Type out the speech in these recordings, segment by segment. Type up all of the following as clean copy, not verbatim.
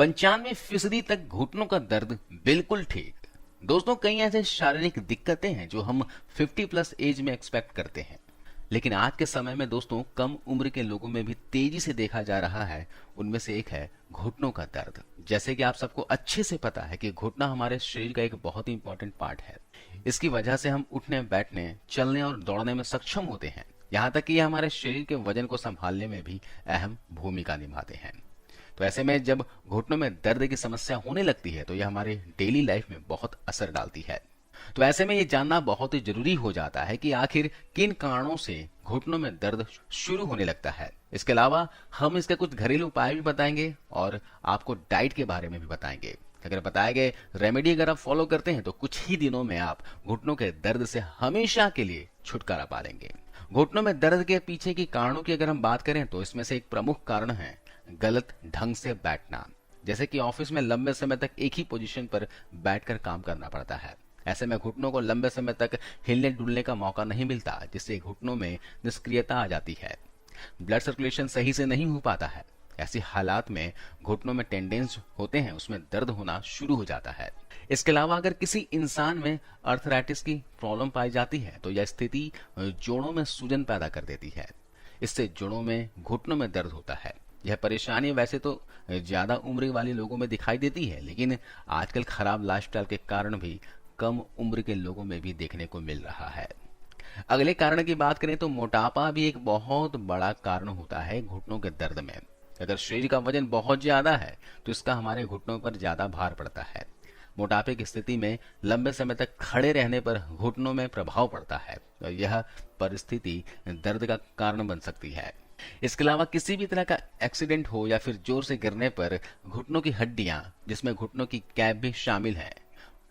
95% तक घुटनों का दर्द बिल्कुल ठीक। दोस्तों, कई ऐसे शारीरिक दिक्कतें हैं जो हम 50 प्लस एज में एक्सपेक्ट करते हैं, लेकिन आज के समय में दोस्तों कम उम्र के लोगों में भी तेजी से देखा जा रहा है। उनमें से एक है घुटनों का दर्द। जैसे कि आप सबको अच्छे से पता है कि घुटना हमारे शरीर का एक बहुत ही इंपॉर्टेंट पार्ट है। इसकी वजह से हम उठने, बैठने, चलने और दौड़ने में सक्षम होते हैं। यहाँ तक कि ये हमारे शरीर के वजन को संभालने में भी अहम भूमिका निभाते हैं। तो ऐसे में जब घुटनों में दर्द की समस्या होने लगती है तो यह हमारे डेली लाइफ में बहुत असर डालती है। तो ऐसे में ये जानना बहुत ही जरूरी हो जाता है कि आखिर किन कारणों से घुटनों में दर्द शुरू होने लगता है। इसके अलावा हम इसके कुछ घरेलू उपाय भी बताएंगे और आपको डाइट के बारे में भी बताएंगे। अगर बताए गए रेमेडी अगर आप फॉलो करते हैं तो कुछ ही दिनों में आप घुटनों के दर्द से हमेशा के लिए छुटकारा पा लेंगे। घुटनों में दर्द के पीछे की कारणों की अगर हम बात करें तो इसमें से एक प्रमुख कारण है गलत ढंग से बैठना। जैसे कि ऑफिस में लंबे समय तक एक ही पोजीशन पर बैठकर काम करना पड़ता है। ऐसे में घुटनों को लंबे समय तक हिलने डुलने का मौका नहीं मिलता, जिससे घुटनों में निष्क्रियता आ जाती है। ब्लड सर्कुलेशन सही से नहीं हो पाता है। ऐसी हालात में घुटनों में टेंडेंस होते हैं, उसमें दर्द होना शुरू हो जाता है। इसके अलावा अगर किसी इंसान में अर्थराइटिस की प्रॉब्लम पाई जाती है तो यह स्थिति जोड़ों में सूजन पैदा कर देती है। इससे जोड़ों में, घुटनों में दर्द होता है। यह परेशानी वैसे तो ज्यादा उम्र वाले लोगों में दिखाई देती है, लेकिन आजकल खराब लाइफस्टाइल के कारण भी कम उम्र के लोगों में भी देखने को मिल रहा है। अगले कारण की बात करें तो मोटापा भी एक बहुत बड़ा कारण होता है घुटनों के दर्द में। अगर शरीर का वजन बहुत ज्यादा है तो इसका हमारे घुटनों पर ज्यादा भार पड़ता है। मोटापे की स्थिति में लंबे समय तक खड़े रहने पर घुटनों में प्रभाव पड़ता है और यह परिस्थिति दर्द का कारण बन सकती है। इसके अलावा किसी भी तरह का एक्सीडेंट हो या फिर जोर से गिरने पर घुटनों की हड्डियां, जिसमें घुटनों की कैप भी शामिल है,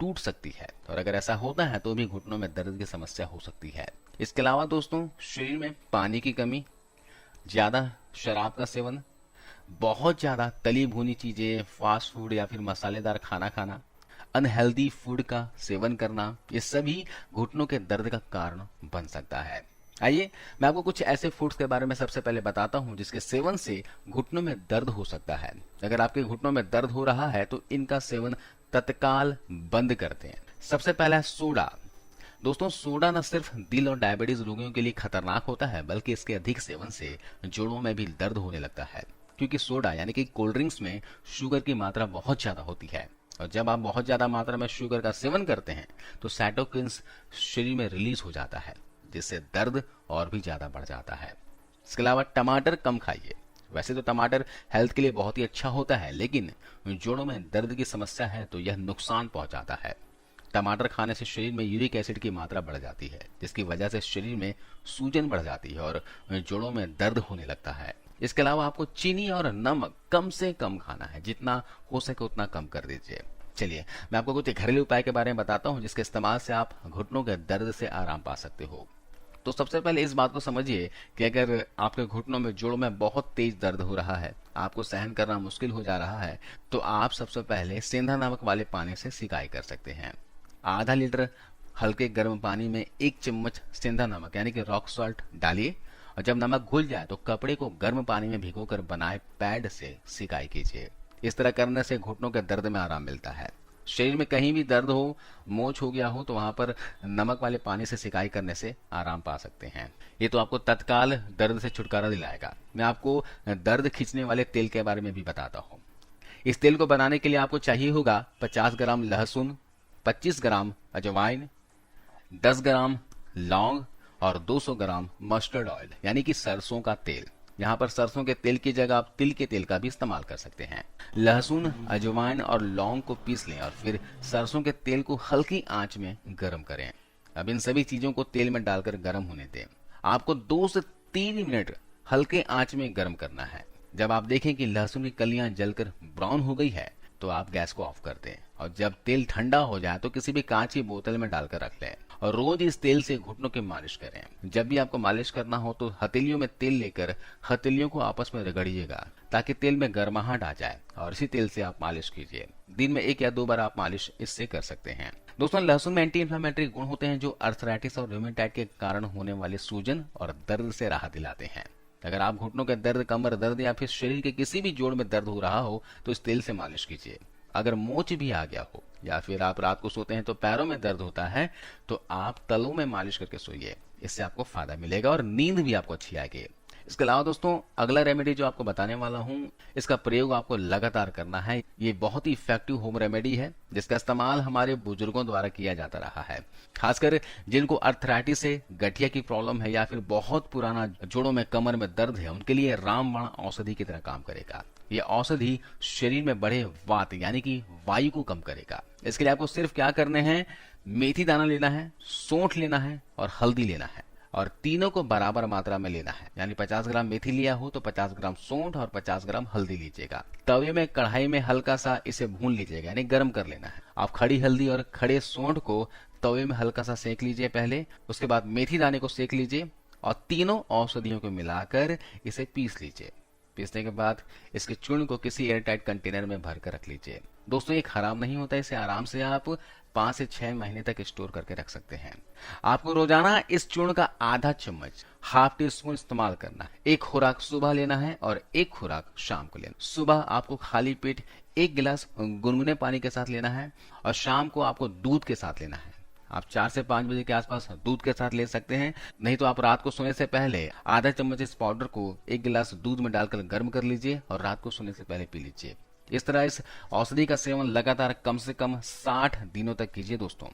टूट सकती है और अगर ऐसा होता है तो भी घुटनों में दर्द की समस्या हो सकती है। इसके अलावा दोस्तों शरीर में पानी की कमी, ज्यादा शराब का सेवन, बहुत ज्यादा तली भुनी चीजें, फास्ट फूड या फिर मसालेदार खाना खाना, अनहेल्दी फूड का सेवन करना, ये सभी घुटनों के दर्द का कारण बन सकता है। आइए मैं आपको कुछ ऐसे फूड्स के बारे में सबसे पहले बताता हूं जिसके सेवन से घुटनों में दर्द हो सकता है। अगर आपके घुटनों में दर्द हो रहा है तो इनका सेवन तत्काल बंद करते हैं। सबसे पहला है सोडा। दोस्तों सोडा न सिर्फ दिल और डायबिटीज रोगियों के लिए खतरनाक होता है, बल्कि इसके अधिक सेवन से जोड़ों में भी दर्द होने लगता है, क्योंकि सोडा यानी कि कोल्ड ड्रिंक्स में शुगर की मात्रा बहुत ज्यादा होती है और जब आप बहुत ज्यादा मात्रा में शुगर का सेवन करते हैं तो साइटोकिन्स शरीर में रिलीज हो जाता है, जिससे दर्द और भी ज्यादा बढ़ जाता है। इसके अलावा टमाटर कम खाइए। वैसे तो टमाटर हेल्थ के लिए बहुत ही अच्छा होता है, लेकिन जोड़ों में दर्द की समस्या है तो यह नुकसान पहुंचाता है। टमाटर खाने से शरीर में यूरिक एसिड की मात्रा बढ़ जाती है, जिसकी वजह से शरीर में सूजन बढ़ जाती है और जोड़ों में दर्द होने लगता है। इसके अलावा आपको चीनी और नमक कम से कम खाना है, जितना हो सके उतना कम कर दीजिए। चलिए मैं आपको कुछ घरेलू उपाय के बारे में बताता हूं जिसके इस्तेमाल से आप घुटनों के दर्द से आराम पा सकते हो। तो सबसे पहले इस बात को समझिए कि अगर आपके घुटनों में, जोड़ों में बहुत तेज दर्द हो रहा है, आपको सहन करना मुश्किल हो जा रहा है, तो आप सबसे पहले सेंधा नमक वाले पानी से सिकाई कर सकते हैं। आधा लीटर हल्के गर्म पानी में 1 चम्मच सेंधा नमक यानी कि रॉक सॉल्ट डालिए और जब नमक घुल जाए तो कपड़े को गर्म पानी में भिगोकर बनाए पैड से सिकाई कीजिए। इस तरह करने से घुटनों के दर्द में आराम मिलता है। शरीर में कहीं भी दर्द हो, मोच हो गया हो, तो वहां पर नमक वाले पानी से सिकाई करने से आराम पा सकते हैं। ये तो आपको तत्काल दर्द से छुटकारा दिलाएगा। मैं आपको दर्द खींचने वाले तेल के बारे में भी बताता हूँ। इस तेल को बनाने के लिए आपको चाहिए होगा 50 ग्राम लहसुन, 25 ग्राम अजवाइन, 10 ग्राम लौंग और 200 ग्राम मस्टर्ड ऑयल यानी कि सरसों का तेल। यहाँ पर सरसों के तेल की जगह आप तिल के तेल का भी इस्तेमाल कर सकते हैं। लहसुन, अजवाइन और लौंग को पीस लें और फिर सरसों के तेल को हल्की आंच में गर्म करें। अब इन सभी चीजों को तेल में डालकर गर्म होने दें। आपको 2 से 3 मिनट हल्के आंच में गर्म करना है। जब आप देखें कि लहसुन की कलियां जलकर ब्राउन हो गई है तो आप गैस को ऑफ कर दें और जब तेल ठंडा हो जाए तो किसी भी कांच की बोतल में डालकर रख लें और रोज इस तेल से घुटनों की मालिश करें। जब भी आपको मालिश करना हो तो हथेलियों में तेल लेकर हथेलियों को आपस में रगड़िएगा ताकि तेल में गर्माहट आ जाए और इसी तेल से आप मालिश कीजिए। दिन में 1 या 2 बार आप मालिश इससे कर सकते हैं। दोस्तों लहसुन में एंटी इंफ्लेमेटरी गुण होते हैं जो अर्थराइटिस और रूमेटाइड के कारण होने वाले सूजन और दर्द से राहत दिलाते हैं। अगर आप घुटनों के दर्द, कमर दर्द या फिर शरीर के किसी भी जोड़ में दर्द हो रहा हो तो इस तेल से मालिश कीजिए। अगर मोच भी आ गया हो या फिर आप रात को सोते हैं तो पैरों में दर्द होता है तो आप तलों में मालिश करके सोइए। इससे आपको फायदा मिलेगा और नींद भी आपको अच्छी आएगी। इसके अलावा दोस्तों, अगला रेमेडी जो आपको बताने वाला हूं, इसका प्रयोग आपको लगातार करना है। ये बहुत ही इफेक्टिव होम रेमेडी है जिसका इस्तेमाल हमारे बुजुर्गों द्वारा किया जाता रहा है। खासकर जिनको अर्थराइटिस से, गठिया की प्रॉब्लम है या फिर बहुत पुराना जोड़ों में, कमर में दर्द है, उनके लिए रामबाण औषधि की तरह काम करेगा। यह औषधि शरीर में बढ़े वात यानी कि वायु को कम करेगा। इसके लिए आपको सिर्फ क्या करने हैं, मेथी दाना लेना है, सौंठ लेना है और हल्दी लेना है और तीनों को बराबर मात्रा में लेना है। यानी 50 ग्राम मेथी लिया हो तो 50 ग्राम सौंठ और 50 ग्राम हल्दी लीजिएगा। तवे में, कढ़ाई में हल्का सा इसे भून लीजिएगा, यानी गर्म कर लेना है। आप खड़ी हल्दी और खड़े सौंठ को तवे में हल्का सा सेक लीजिए पहले, उसके बाद मेथी दाने को सेक लीजिए और तीनों औषधियों को मिलाकर इसे पीस लीजिए। पीसने के बाद इसके चूर्ण को किसी एयरटाइट कंटेनर में भर कर रख लीजिए। दोस्तों, ये खराब नहीं होता, इसे आराम से आप 5 से 6 महीने तक स्टोर करके रख सकते हैं। आपको रोजाना इस चूर्ण का आधा चम्मच, हाफ टी स्पून इस्तेमाल करना है। एक खुराक सुबह लेना है और एक खुराक शाम को लेना। सुबह आपको खाली पेट 1 गिलास गुनगुने पानी के साथ लेना है और शाम को आपको दूध के साथ लेना है। आप 4 से 5 बजे के आसपास दूध के साथ ले सकते हैं, नहीं तो आप रात को सोने से पहले आधा चम्मच इस पाउडर को 1 गिलास दूध में डालकर गर्म कर लीजिए और रात को सोने से पहले पी लीजिए। इस तरह इस औषधि का सेवन लगातार कम से कम 60 दिनों तक कीजिए। दोस्तों,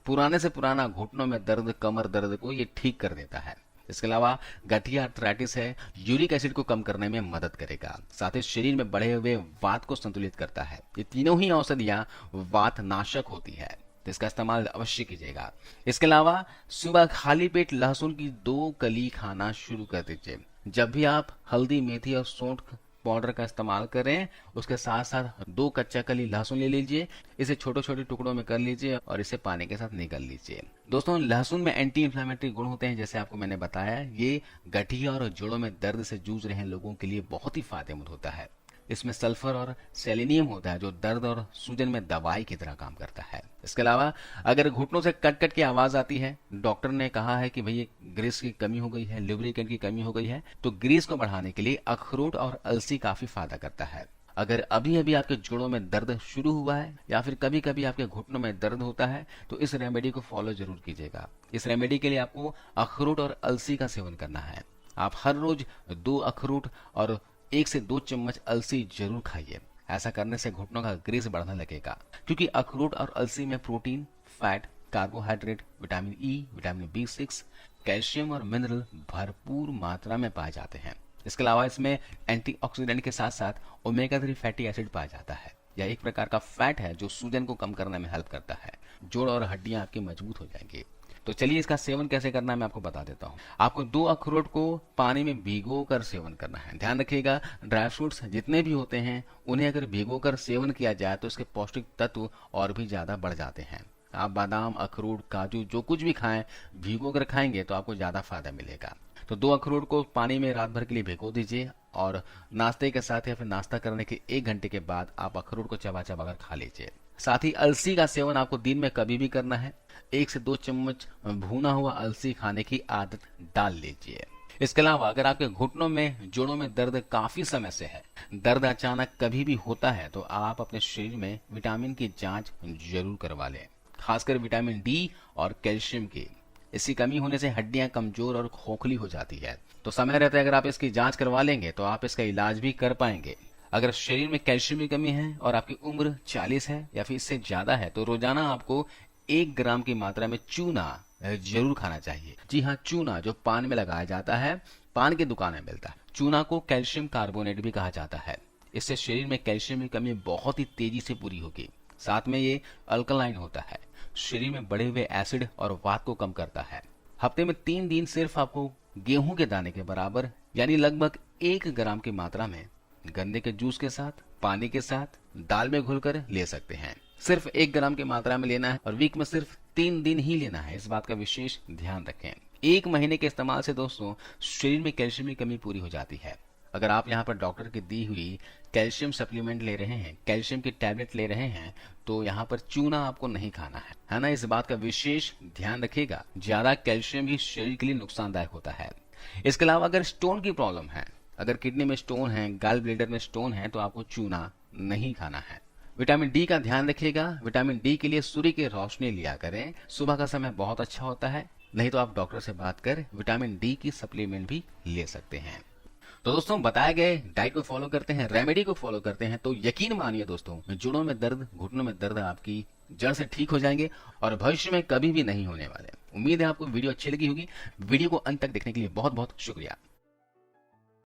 पुराने से पुराना घुटनों में दर्द, कमर दर्द को ये ठीक कर देता है। इसके अलावा गठिया अर्थराइटिस है, यूरिक एसिड को कम करने में मदद करेगा। साथ ही शरीर में बढ़े हुए वात को संतुलित करता है। ये तीनों ही औषधियां वात नाशक होती है, तो इसका इस्तेमाल अवश्य कीजिएगा। इसके अलावा सुबह खाली पेट लहसुन की 2 कली खाना शुरू कर दीजिए। जब भी आप हल्दी, मेथी और सौंठ पाउडर का इस्तेमाल करें, उसके साथ साथ 2 कच्चा कली लहसुन ले लीजिए, इसे छोटे छोटे टुकड़ों में कर लीजिए और इसे पानी के साथ निगल लीजिए। दोस्तों, लहसुन में एंटी इंफ्लेमेटरी गुण होते हैं, जैसे आपको मैंने बताया। ये गठिया और जोड़ों में दर्द से जूझ रहे लोगों के लिए बहुत ही फायदेमंद होता है। इसमें सल्फर और सेलेनियम होता है जो दर्द और सूजन में दवाई की तरह काम करता है। इसके अलावा अगर घुटनों से कट कट की आवाज आती है, डॉक्टर ने कहा है कि भई ग्रीस की कमी हो गई है, लुब्रिकेंट की कमी हो गई है, तो ग्रीस को बढ़ाने के लिए अखरोट और अलसी काफी फायदा करता है। अगर अभी अभी आपके जोड़ों में दर्द शुरू हुआ है या फिर कभी कभी आपके घुटनों में दर्द होता है तो इस रेमेडी को फॉलो जरूर कीजिएगा। इस रेमेडी के लिए आपको अखरोट और अलसी का सेवन करना है। आप हर रोज 2 अखरोट और 1 से 2 चम्मच अलसी जरूर खाइए। ऐसा करने से घुटनों का ग्रीस बढ़ने लगेगा, क्योंकि अखरोट और अलसी में protein, fat, carbohydrate, vitamin E, vitamin B6, calcium और मिनरल भरपूर मात्रा में पाए जाते हैं। इसके अलावा इसमें एंटीऑक्सीडेंट के साथ साथ ओमेगा 3 फैटी एसिड पाया जाता है। यह एक प्रकार का फैट है जो सूजन को कम करने में हेल्प करता है। जोड़ और हड्डियां आपकी मजबूत हो जाएंगी। तो चलिए इसका सेवन कैसे करना है मैं आपको बता देता हूँ। आपको 2 अखरोट को पानी में भिगो कर सेवन करना है। ध्यान रखिएगा, ड्राई फ्रूट्स जितने भी होते हैं उन्हें अगर भिगो कर सेवन किया जाए तो इसके पौष्टिक तत्व और भी ज्यादा बढ़ जाते हैं। आप बादाम, अखरोट, काजू जो कुछ भी खाएं, भिगो कर खाएंगे तो आपको ज्यादा फायदा मिलेगा। तो 2 अखरोट को पानी में रात भर के लिए भिगो दीजिए और नाश्ते के साथ या फिर नाश्ता करने के 1 घंटे के बाद आप अखरोट को चबा चबा कर खा लीजिए। साथ ही अलसी का सेवन आपको दिन में कभी भी करना है। 1 से 2 चम्मच भुना हुआ अलसी खाने की आदत डाल लीजिए। इसके अलावा अगर आपके घुटनों में, जोड़ों में दर्द काफी समय से है, दर्द अचानक कभी भी होता है, तो आप अपने शरीर में विटामिन की जांच जरूर करवा लें, खासकर विटामिन डी और कैल्शियम की। इसकी कमी होने से हड्डियां कमजोर और खोखली हो जाती है। तो समय रहते अगर आप इसकी जांच करवा लेंगे तो आप इसका इलाज भी कर पाएंगे। अगर शरीर में कैल्शियम की कमी है और आपकी उम्र 40 है या फिर इससे ज्यादा है तो रोजाना आपको 1 ग्राम की मात्रा में चूना जरूर खाना चाहिए। जी हाँ, चूना जो पान में लगाया जाता है, पान की दुकान में मिलता है। चूना को कैल्शियम कार्बोनेट भी कहा जाता है। इससे शरीर में कैल्शियम की कमी बहुत ही तेजी से पूरी होगी। साथ में ये अल्कलाइन होता है, शरीर में बढ़े हुए एसिड और वात को कम करता है। हफ्ते में 3 दिन सिर्फ आपको गेहूं के दाने के बराबर यानी लगभग 1 ग्राम की मात्रा में गन्ने के जूस के साथ, पानी के साथ, दाल में घुलकर ले सकते हैं। सिर्फ 1 ग्राम की मात्रा में लेना है और वीक में सिर्फ 3 दिन ही लेना है। इस बात का विशेष ध्यान रखें। 1 महीने के इस्तेमाल से दोस्तों शरीर में कैल्शियम की कमी पूरी हो जाती है। अगर आप यहाँ पर डॉक्टर की दी हुई कैल्शियम सप्लीमेंट ले रहे हैं, कैल्शियम की टैबलेट ले रहे हैं, तो यहाँ पर चूना आपको नहीं खाना है ना। इस बात का विशेष ध्यान रखिएगा। ज्यादा कैल्शियम भी शरीर के लिए नुकसानदायक होता है। इसके अलावा अगर स्टोन की प्रॉब्लम है, अगर किडनी में स्टोन है, गॉल ब्लैडर में स्टोन है, तो आपको चूना नहीं खाना है। विटामिन डी का ध्यान रखिएगा। विटामिन डी के लिए सूर्य की रोशनी लिया करें। सुबह का समय बहुत अच्छा होता है, नहीं तो आप डॉक्टर से बात कर विटामिन डी की सप्लीमेंट भी ले सकते हैं। तो दोस्तों बताए गए डाइट को फॉलो करते हैं, रेमेडी को फॉलो करते हैं, तो यकीन मानिए दोस्तों, जोड़ों में दर्द, घुटनों में दर्द आपकी जड़ से ठीक हो जाएंगे और भविष्य में कभी भी नहीं होने वाले। उम्मीद है आपको वीडियो अच्छी लगी होगी। वीडियो को अंत तक देखने के लिए बहुत बहुत शुक्रिया।